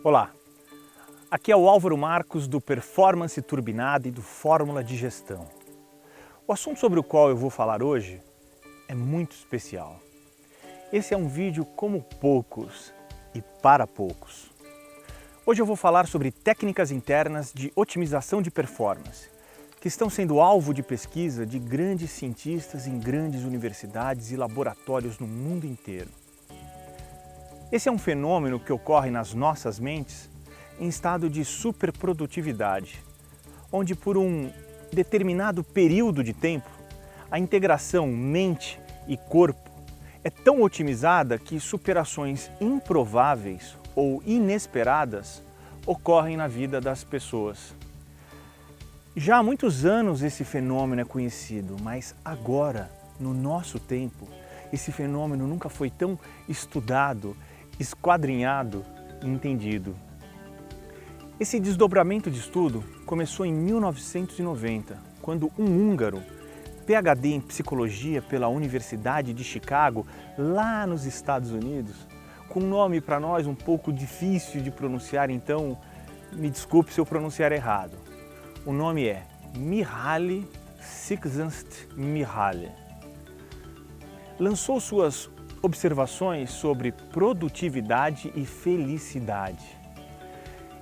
Olá, aqui é o Álvaro Marcos do Performance Turbinada e do Fórmula de Gestão. O assunto sobre o qual eu vou falar hoje é muito especial. Esse é um vídeo como poucos e para poucos. Hoje eu vou falar sobre técnicas internas de otimização de performance, que estão sendo alvo de pesquisa de grandes cientistas em grandes universidades e laboratórios no mundo inteiro. Esse é um fenômeno que ocorre nas nossas mentes em estado de superprodutividade, onde por um determinado período de tempo, a integração mente e corpo é tão otimizada que superações improváveis ou inesperadas ocorrem na vida das pessoas. Já há muitos anos esse fenômeno é conhecido, mas agora, no nosso tempo, esse fenômeno nunca foi tão estudado, esquadrinhado e entendido. Esse desdobramento de estudo começou em 1990, quando um húngaro, PhD em psicologia pela Universidade de Chicago, lá nos Estados Unidos, com um nome para nós um pouco difícil de pronunciar, então me desculpe se eu pronunciar errado. O nome é Mihaly Csikszentmihalyi. Lançou suas observações sobre produtividade e felicidade.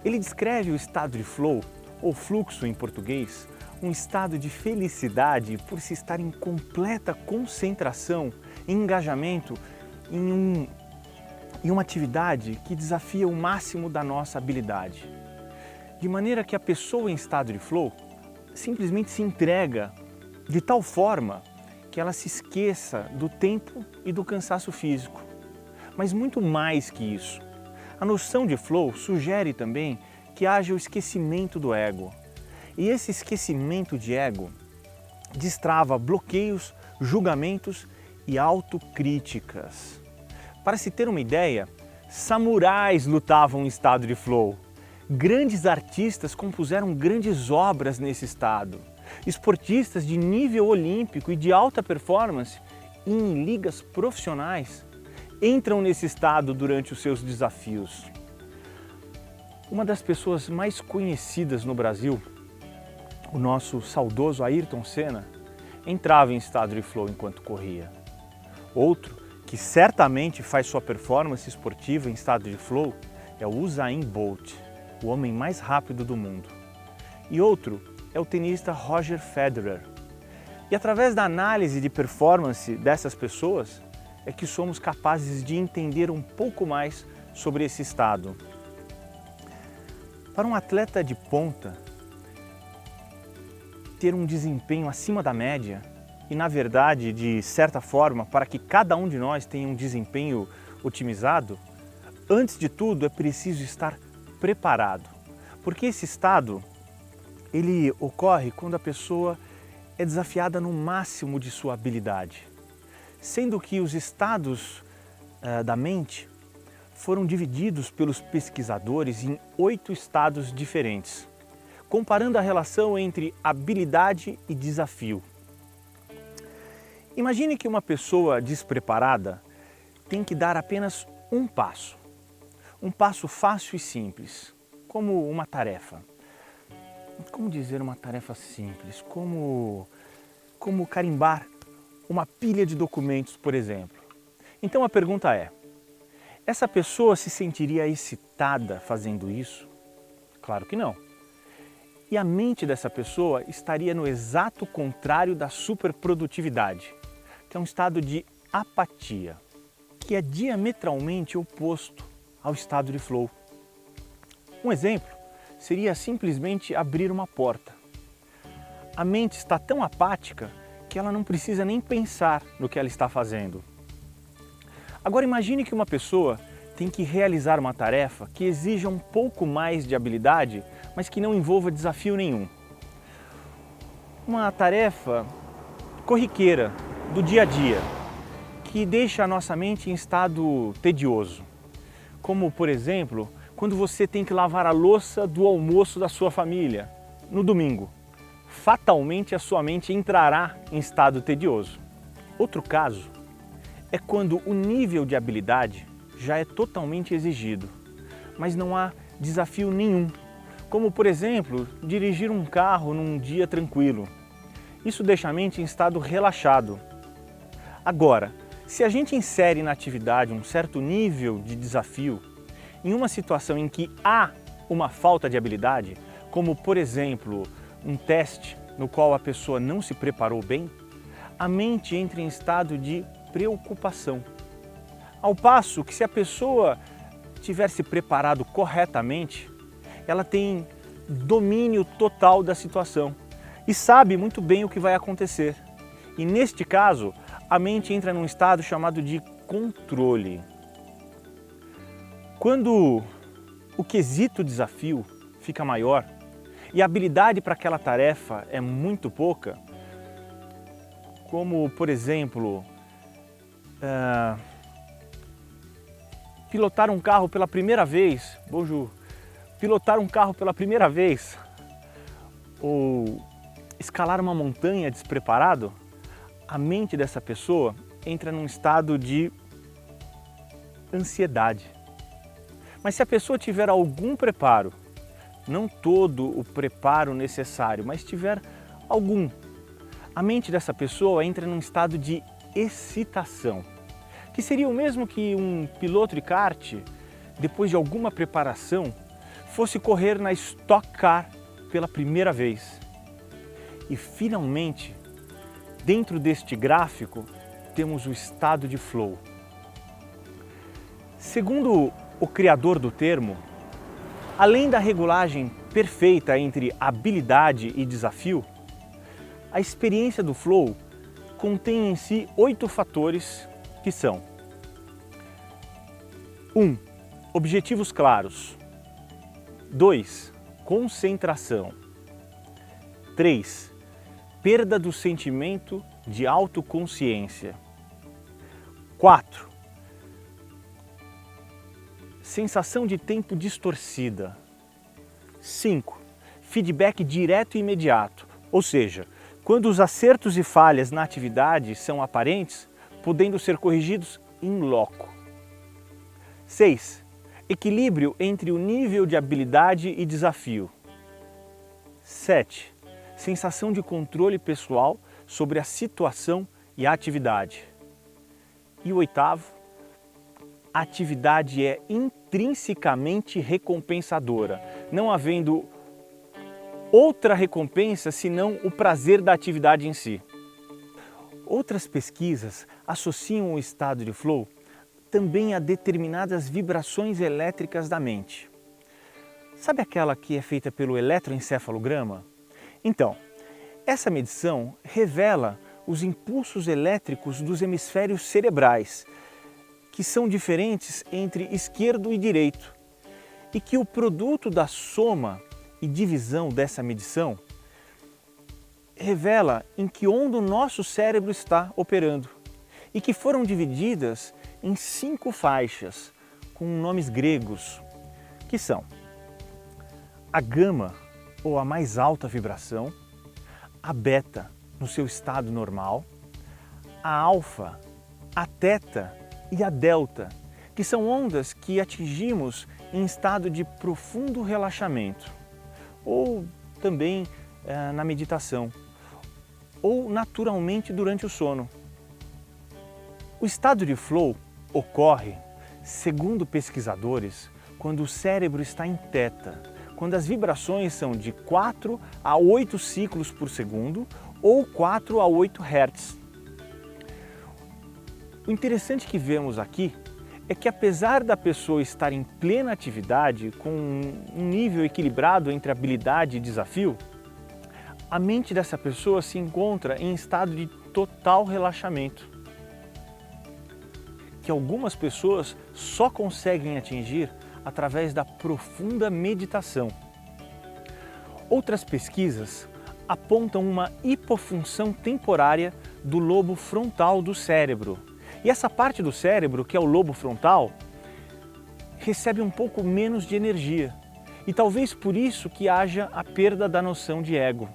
Ele descreve o estado de flow, ou fluxo em português, um estado de felicidade por se estar em completa concentração e engajamento em uma atividade que desafia o máximo da nossa habilidade. De maneira que a pessoa em estado de flow simplesmente se entrega de tal forma que ela se esqueça do tempo e do cansaço físico. Mas muito mais que isso. A noção de flow sugere também que haja o esquecimento do ego. E esse esquecimento de ego destrava bloqueios, julgamentos e autocríticas. Para se ter uma ideia, samurais lutavam em estado de flow. Grandes artistas compuseram grandes obras nesse estado. Esportistas de nível olímpico e de alta performance em ligas profissionais entram nesse estado durante os seus desafios. Uma das pessoas mais conhecidas no Brasil, o nosso saudoso Ayrton Senna, entrava em estado de flow enquanto corria. Outro, que certamente faz sua performance esportiva em estado de flow, é o Usain Bolt, o homem mais rápido do mundo. E outro é o tenista Roger Federer. E através da análise de performance dessas pessoas, é que somos capazes de entender um pouco mais sobre esse estado. Para um atleta de ponta, ter um desempenho acima da média, e na verdade, de certa forma, para que cada um de nós tenha um desempenho otimizado, antes de tudo é preciso estar preparado. Porque esse estado ele ocorre quando a pessoa é desafiada no máximo de sua habilidade, sendo que os estados da mente foram divididos pelos pesquisadores em 8 estados diferentes, comparando a relação entre habilidade e desafio. Imagine que uma pessoa despreparada tem que dar apenas um passo fácil e simples, como uma tarefa. Como dizer uma tarefa simples? Como carimbar uma pilha de documentos, por exemplo. Então a pergunta é, essa pessoa se sentiria excitada fazendo isso? Claro que não. E a mente dessa pessoa estaria no exato contrário da superprodutividade, que é um estado de apatia, que é diametralmente oposto ao estado de flow. Um exemplo seria simplesmente abrir uma porta. A mente está tão apática que ela não precisa nem pensar no que ela está fazendo. Agora imagine que uma pessoa tem que realizar uma tarefa que exija um pouco mais de habilidade, mas que não envolva desafio nenhum. Uma tarefa corriqueira, do dia a dia, que deixa a nossa mente em estado tedioso. Como, por exemplo, quando você tem que lavar a louça do almoço da sua família, no domingo. fatalmente a sua mente entrará em estado tedioso. Outro caso é quando o nível de habilidade já é totalmente exigido, mas não há desafio nenhum, como por exemplo, dirigir um carro num dia tranquilo. Isso deixa a mente em estado relaxado. Agora, se a gente insere na atividade um certo nível de desafio, em uma situação em que há uma falta de habilidade, como por exemplo, um teste no qual a pessoa não se preparou bem, a mente entra em estado de preocupação. Ao passo que se a pessoa tiver se preparado corretamente, ela tem domínio total da situação e sabe muito bem o que vai acontecer. E neste caso, a mente entra num estado chamado de controle. Quando o quesito desafio fica maior e a habilidade para aquela tarefa é muito pouca, como por exemplo, pilotar um carro pela primeira vez, bonjour, pilotar um carro pela primeira vez, ou escalar uma montanha despreparado, a mente dessa pessoa entra num estado de ansiedade. Mas se a pessoa tiver algum preparo, não todo o preparo necessário, mas tiver algum, a mente dessa pessoa entra num estado de excitação, que seria o mesmo que um piloto de kart, depois de alguma preparação, fosse correr na Stock Car pela primeira vez. E finalmente, dentro deste gráfico, temos o estado de flow. Segundo o criador do termo, além da regulagem perfeita entre habilidade e desafio, a experiência do flow contém em si 8 fatores que são: 1. Objetivos claros. 2. Concentração. 3. Perda do sentimento de autoconsciência. 4. Sensação de tempo distorcida. 5. Feedback direto e imediato, ou seja, quando os acertos e falhas na atividade são aparentes, podendo ser corrigidos in loco. 6. Equilíbrio entre o nível de habilidade e desafio. 7. Sensação de controle pessoal sobre a situação e a atividade. E o 8º, a atividade é intrinsecamente recompensadora, não havendo outra recompensa senão o prazer da atividade em si. Outras pesquisas associam o estado de flow também a determinadas vibrações elétricas da mente. Sabe aquela que é feita pelo eletroencefalograma? Então, essa medição revela os impulsos elétricos dos hemisférios cerebrais, que são diferentes entre esquerdo e direito, e que o produto da soma e divisão dessa medição revela em que onda o nosso cérebro está operando, e que foram divididas em 5 faixas com nomes gregos, que são a gama, ou a mais alta vibração, a beta, no seu estado normal, a alfa, a teta e a delta, que são ondas que atingimos em estado de profundo relaxamento, ou também na meditação, ou naturalmente durante o sono. O estado de flow ocorre, segundo pesquisadores, quando o cérebro está em teta, quando as vibrações são de 4 a 8 ciclos por segundo ou 4 a 8 Hz. O interessante que vemos aqui é que, apesar da pessoa estar em plena atividade, com um nível equilibrado entre habilidade e desafio, a mente dessa pessoa se encontra em estado de total relaxamento, que algumas pessoas só conseguem atingir através da profunda meditação. Outras pesquisas apontam uma hipofunção temporária do lobo frontal do cérebro. E essa parte do cérebro, que é o lobo frontal, recebe um pouco menos de energia. E talvez por isso que haja a perda da noção de ego.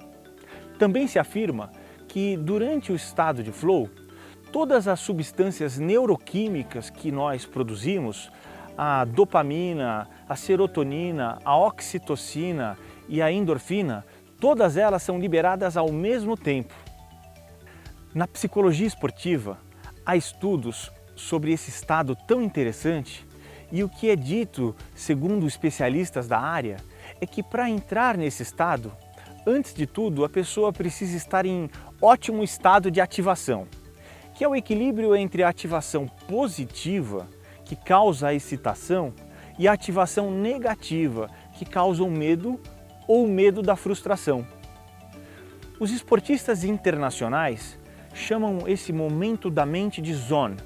Também se afirma que durante o estado de flow, todas as substâncias neuroquímicas que nós produzimos, a dopamina, a serotonina, a oxitocina e a endorfina, todas elas são liberadas ao mesmo tempo. Na psicologia esportiva, há estudos sobre esse estado tão interessante e o que é dito, segundo especialistas da área, é que para entrar nesse estado, antes de tudo, a pessoa precisa estar em ótimo estado de ativação, que é o equilíbrio entre a ativação positiva, que causa a excitação, e a ativação negativa, que causa o medo ou o medo da frustração. Os esportistas internacionais chamam esse momento da mente de zone,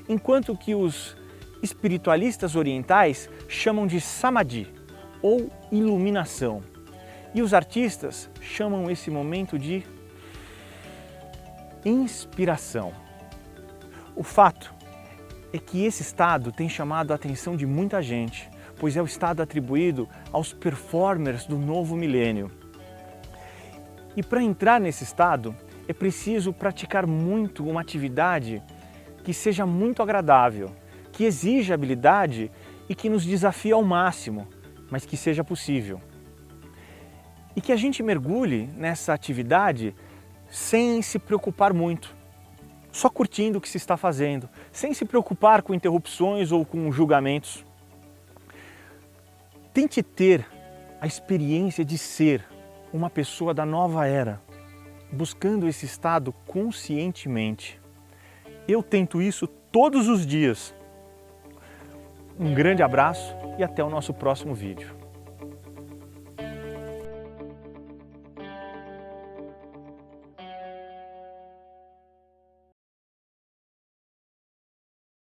enquanto que os espiritualistas orientais chamam de samadhi, ou iluminação. E os artistas chamam esse momento de inspiração. O fato é que esse estado tem chamado a atenção de muita gente, pois é o estado atribuído aos performers do novo milênio. E para entrar nesse estado, é preciso praticar muito uma atividade que seja muito agradável, que exija habilidade e que nos desafie ao máximo, mas que seja possível. E que a gente mergulhe nessa atividade sem se preocupar muito, só curtindo o que se está fazendo, sem se preocupar com interrupções ou com julgamentos. Tente ter a experiência de ser uma pessoa da nova era, buscando esse estado conscientemente. Eu tento isso todos os dias. Um grande abraço e até o nosso próximo vídeo.